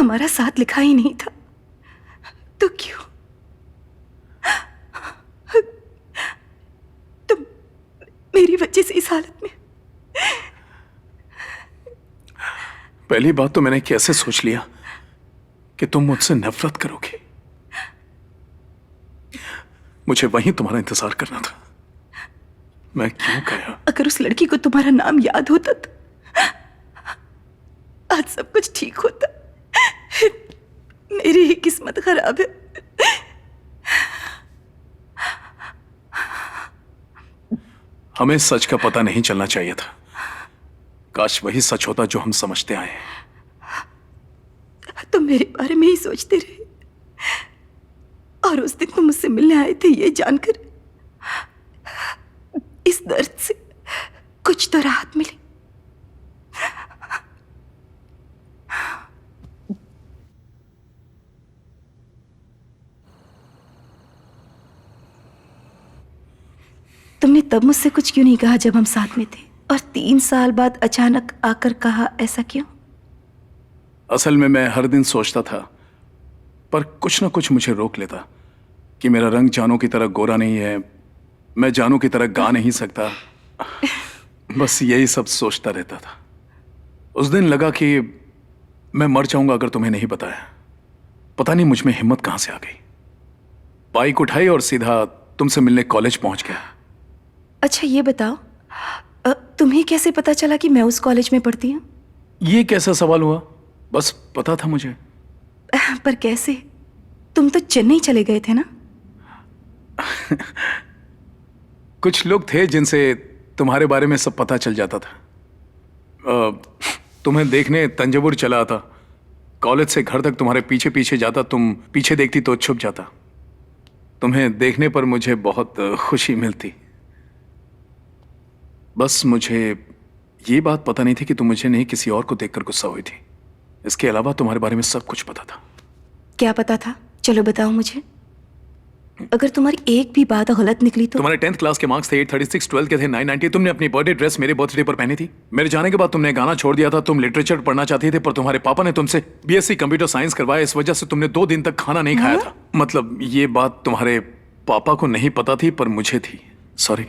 हमारा साथ लिखा ही नहीं था, तो क्यों तुम मेरी वजह से इस हालत में? पहली बात तो मैंने कैसे सोच लिया कि तुम मुझसे नफरत करोगे। मुझे वहीं तुम्हारा इंतजार करना था। मैं क्यों गया? अगर उस लड़की को तुम्हारा नाम याद होता तो आज सब कुछ ठीक होता। मेरी ही किस्मत खराब है। हमें सच का पता नहीं चलना चाहिए था। काश वही सच होता जो हम समझते आए हैं। तुम मेरे बारे में ही सोचते रहे, और उस दिन तुम मुझसे मिलने आए थे ये जानकर इस दर्द से कुछ तो राहत मिली। तुमने तब मुझसे कुछ क्यों नहीं कहा जब हम साथ में थे, और 3 साल बाद अचानक आकर कहा? ऐसा क्यों? असल में मैं हर दिन सोचता था, पर कुछ ना कुछ मुझे रोक लेता कि मेरा रंग जानू की तरह गोरा नहीं है, मैं जानू की तरह गा नहीं सकता। बस यही सब सोचता रहता था। उस दिन लगा कि मैं मर जाऊंगा अगर तुम्हें नहीं बताया। पता नहीं मुझ में हिम्मत कहां से आ गई। बाइक उठाई और सीधा तुमसे मिलने कॉलेज पहुंच गया। अच्छा ये बताओ, तुम्हें कैसे पता चला कि मैं उस कॉलेज में पढ़ती हूँ? ये कैसा सवाल हुआ? बस पता था मुझे। पर कैसे? तुम तो चेन्नई चले गए थे ना? कुछ लोग थे जिनसे तुम्हारे बारे में सब पता चल जाता था। तुम्हें देखने तंजावुर चला आता, कॉलेज से घर तक तुम्हारे पीछे पीछे जाता, तुम पीछे देखती तो छुप जाता। तुम्हें देखने पर मुझे बहुत खुशी मिलती। बस मुझे ये बात पता नहीं थी कि तुम मुझे नहीं किसी और को देखकर गुस्सा हुई थी। इसके अलावा तुम्हारे बारे में सब कुछ पता था। क्या पता था? चलो बताओ मुझे। अगर तुम्हारी एक भी बात गलत निकली तो? तुम्हारे 10th क्लास के मार्क्स थे 836, 12 के थे 990। तुमने अपनी बर्थडे ड्रेस मेरे बर्थडे पर पहनी थी। मेरे जाने के बाद तुमने गाना छोड़ दिया था। तुम लिटरेचर पढ़ना चाहती थे, पर तुम्हारे पापा ने तुमसे बीएससी कंप्यूटर साइंस करवाया। इस वजह से तुमने 2 दिन तक खाना नहीं खाया था। मतलब ये बात तुम्हारे पापा को नहीं पता थी, पर मुझे थी। सॉरी।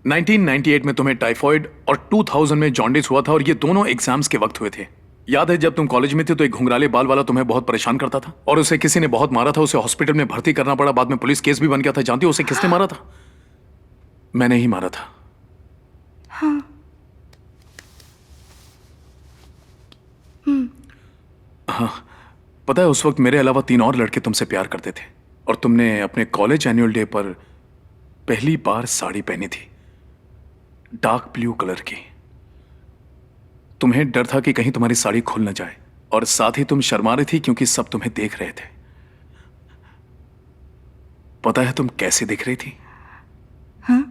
1998 में तुम्हें टाइफॉइड और 2000 में जॉन्डिस हुआ था, और ये दोनों एग्जाम्स के वक्त हुए थे। याद है जब तुम कॉलेज में थे तो एक घुंघराले बाल वाला तुम्हें बहुत परेशान करता था, और उसे किसी ने बहुत मारा था। उसे हॉस्पिटल में भर्ती करना पड़ा, बाद में पुलिस केस भी बन गया था। जानती हो उसे किसने मारा था? मैंने ही मारा था। हाँ। हाँ, पता है उस वक्त मेरे अलावा 3 और लड़के तुमसे प्यार करते थे, और तुमने अपने कॉलेज एनुअल डे पर पहली बार साड़ी पहनी थी, डार्क ब्लू कलर की। तुम्हें डर था कि कहीं तुम्हारी साड़ी खुल न जाए, और साथ ही तुम शर्मा रही थी क्योंकि सब तुम्हें देख रहे थे। पता है तुम कैसे दिख रही थी? हाँ?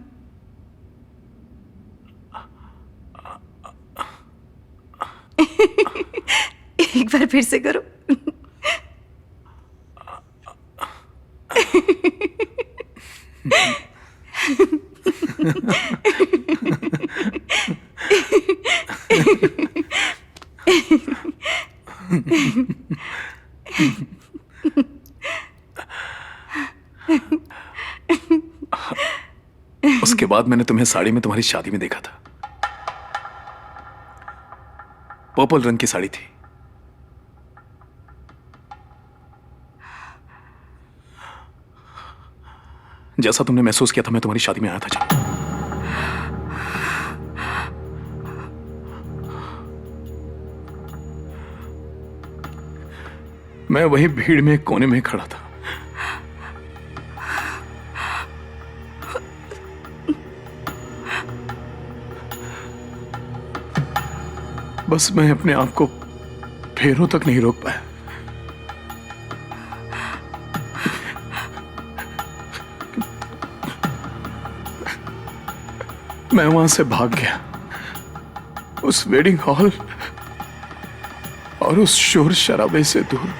एक बार फिर से करो। उसके बाद मैंने तुम्हें साड़ी में तुम्हारी शादी में देखा था। पर्पल रंग की साड़ी थी। जैसा तुमने महसूस किया था मैं तुम्हारी शादी में आया था जब। मैं वही भीड़ में कोने में खड़ा था। बस मैं अपने आप को पैरों तक नहीं रोक पाया। मैं वहां से भाग गया, उस वेडिंग हॉल और उस शोर शराबे से दूर।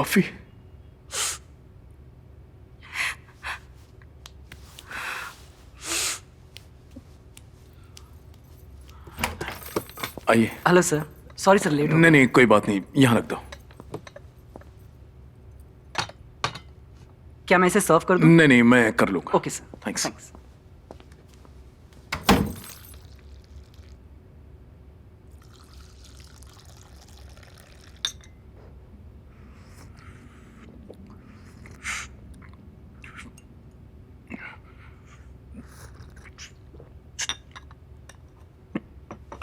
कॉफी। आइए। Hello sir, sorry sir late हो नहीं नहीं, कोई बात नहीं, यहाँ रख दो। क्या मैं इसे सर्व कर दूं? नहीं नहीं, मैं कर लूंगा। Okay sir, thanks.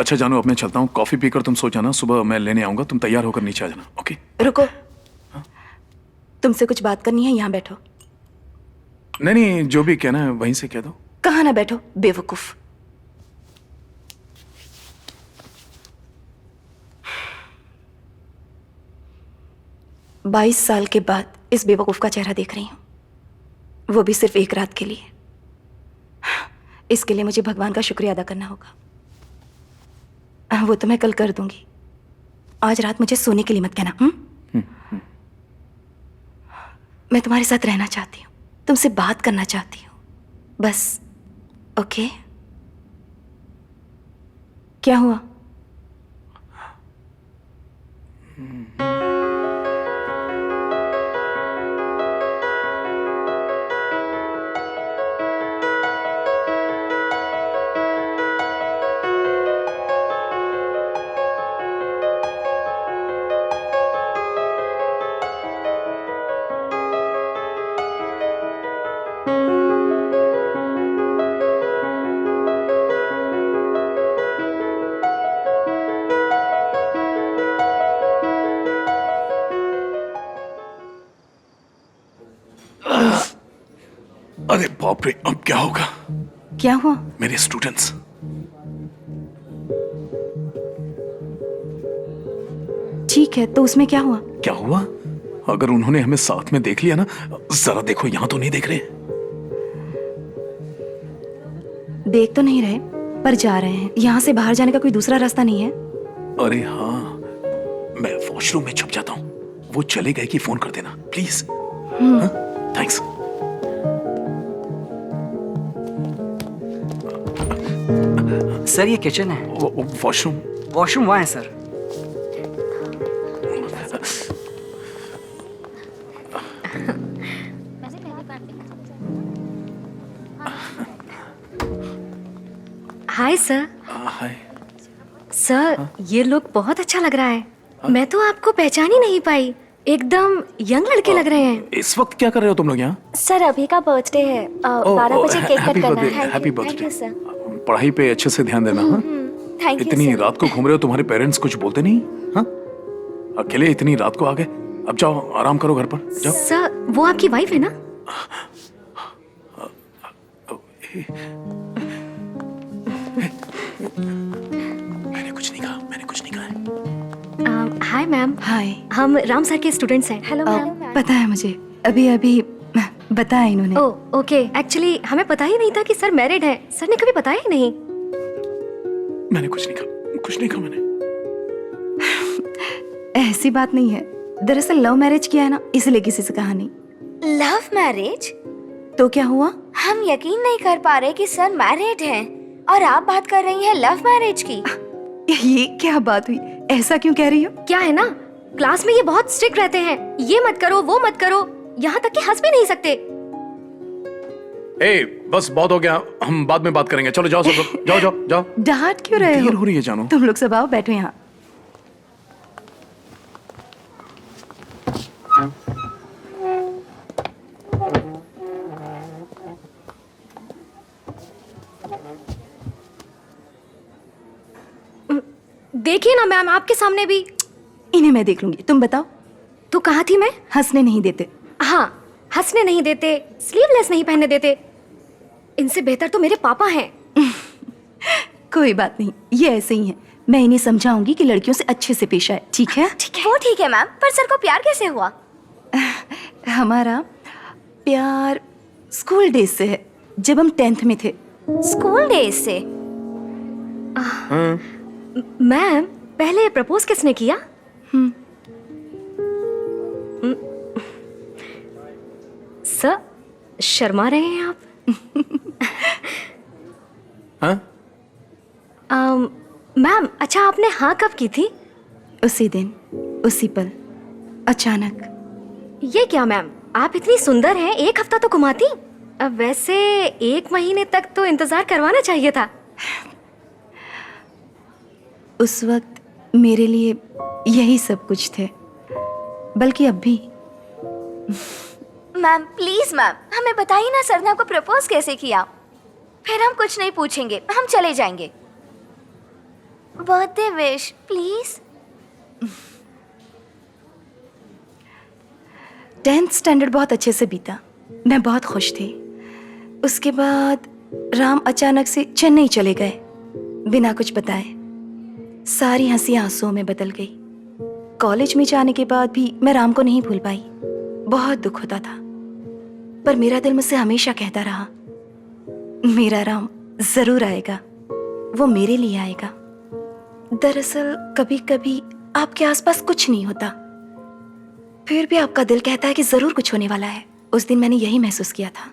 अच्छा जानू, अब मैं चलता हूँ। कॉफी पीकर तुम सो जाना, सुबह मैं लेने आऊंगा। तुम तैयार होकर नीचे आ जाना। ओके? रुको, तुमसे कुछ बात करनी है, यहाँ बैठो। नहीं नहीं, जो भी कहना है वहीं से कह दो। कहाँ ना बैठो, बेवकूफ। बाईस साल के बाद इस बेवकूफ का चेहरा देख रही हूं, वो भी सिर्फ एक रात के लिए। इसके लिए मुझे भगवान का शुक्रिया अदा करना होगा। वो तो मैं कल कर दूंगी। आज रात मुझे सोने के लिए मत कहना। मैं तुम्हारे साथ रहना चाहती हूँ, तुमसे बात करना चाहती हूँ, बस। ओके? क्या हुआ? अरे बाप रे, अब क्या होगा? क्या हुआ? मेरे स्टूडेंट्स। ठीक है, तो उसमें क्या हुआ? क्या हुआ? अगर उन्होंने हमें साथ में देख लिया ना, जरा देखो, यहां तो नहीं देख रहे। देख तो नहीं रहे, पर जा रहे हैं। यहाँ से बाहर जाने का कोई दूसरा रास्ता नहीं है? अरे हाँ, मैं वॉशरूम में छुप जाता हूँ। वो चले गए कि फोन कर देना प्लीज। थैंक्स। सर ये किचन है। वॉशरूम? वॉशरूम वहाँ है sir. Hi sir. Hi. Sir ये लुक बहुत अच्छा लग रहा है। मैं तो आपको पहचान ही नहीं पाई, एकदम यंग लड़के लग रहे हैं। इस वक्त क्या कर रहे हो तुम लोग यहाँ? सर अभी का बर्थडे है, 12 बजे केक कट करना है। Happy thank you birthday. Sir. पढ़ाई पे अच्छे से ध्यान देना। हाँ? थैंक यू इतनी सर। रात को घूम रहे हो, तुम्हारे पेरेंट्स कुछ बोलते नहीं? हाँ? अकेले इतनी रात को आ गए? अब जाओ, आराम करो घर पर जाओ। सर वो आपकी वाइफ है ना? मैंने कुछ नहीं कहा, मैंने कुछ नहीं कहा है। हाय मैम, हाय। हम राम सर के स्टूडेंट्स हैं। हेलो पता है मुझे, अभी अभी बताया इन्होंने। ओह ओके, एक्चुअली हमें पता ही नहीं था कि सर मैरिड हैं। सर ने कभी बताया ही नहीं। मैंने कुछ नहीं कहा, कुछ नहीं कहा मैंने। ऐसी बात नहीं है, दरअसल लव मैरिज किया है ना, इसलिए किसी से कहा नहीं। Love marriage? तो क्या हुआ? हम यकीन नहीं कर पा रहे कि सर मैरिड हैं और आप बात कर रही हैं लव मैरिज की। ये क्या बात हुई? ऐसा क्यों कह रही हो? क्या है ना, क्लास में ये बहुत स्ट्रिक्ट रहते हैं। ये मत करो, वो मत करो, यहाँ तक कि हंस भी नहीं सकते। ए, बस बहुत हो गया, हम बाद में बात करेंगे। चलो जाओ सब लोग, जाओ जाओ जाओ। डांट क्यों रहे देर हो? हो रही है जानू। तुम लोग सब आओ, बैठो यहाँ। देखिए ना मैम, आपके सामने भी। इन्हें मैं देख लूंगी, तुम बताओ। तो कहा थी मैं? हंसने नहीं देते। हाँ, हंसने नहीं देते, स्लीवलेस नहीं पहनने देते। इनसे बेहतर तो मेरे पापा हैं। कोई बात नहीं, ये ऐसे ही हैं। मैं इन्हें समझाऊंगी कि लड़कियों से अच्छे से पेश आए, ठीक है? वो ठीक है मैम, पर सर को प्यार कैसे हुआ? हमारा प्यार स्कूल डेज से है, जब हम 10th में थे। स्कूल डेज से? मैम, पहले प्रपोज किसने किया? सर शर्मा रहे हैं आप? हाँ? मैम अच्छा आपने हाँ कब की थी? उसी दिन, उसी पल, अचानक। ये क्या मैम, आप इतनी सुंदर हैं, एक हफ्ता तो घुमाती। अब वैसे 1 महीने तक तो इंतजार करवाना चाहिए था। उस वक्त मेरे लिए यही सब कुछ थे, बल्कि अब भी। मैम प्लीज मैम, हमें बताइए ना सर ने आपको प्रपोज कैसे किया। फिर हम कुछ नहीं पूछेंगे, हम चले जाएंगे। Birthday wish please. 10th standard बहुत अच्छे से बीता, मैं बहुत खुश थी। उसके बाद राम अचानक से चेन्नई चले गए, बिना कुछ बताए। सारी हंसी आंसुओं में बदल गई। कॉलेज में जाने के बाद भी मैं राम को नहीं भूल पाई। बहुत दुख होता था, पर मेरा दिल मुझसे हमेशा कहता रहा, मेरा राम जरूर आएगा, वो मेरे लिए आएगा। दरअसल कभी कभी आपके आसपास कुछ नहीं होता, फिर भी आपका दिल कहता है कि जरूर कुछ होने वाला है। उस दिन मैंने यही महसूस किया था।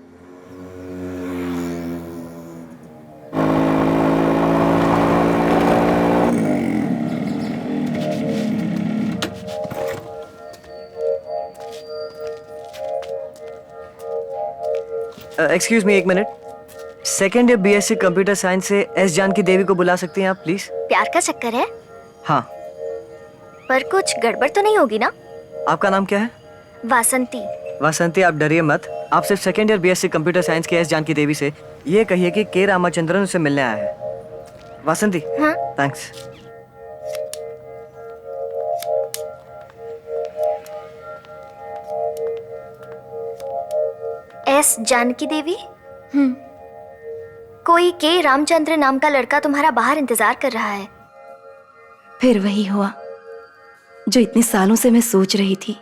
Excuse me, 1 minute. Second year BSc computer science से एस जानकी देवी को बुला सकती हैं आप प्लीज? प्यार का चक्कर है, हाँ। पर कुछ गड़बड़ तो नहीं होगी ना? आपका नाम क्या है? वासंती। वासंती, आप डरिए मत। आप सिर्फ second year BSc computer science के एस जानकी देवी से ये कहिए कि के रामाचंद्रन उसे मिलने आया है। वासंती। हाँ? थैंक्स। एस जानकी देवी? कोई के रामचंद्र नाम का लड़का तुम्हारा बाहर इंतजार कर रहा है। फिर वही हुआ जो इतने सालों से मैं सोच रही थी।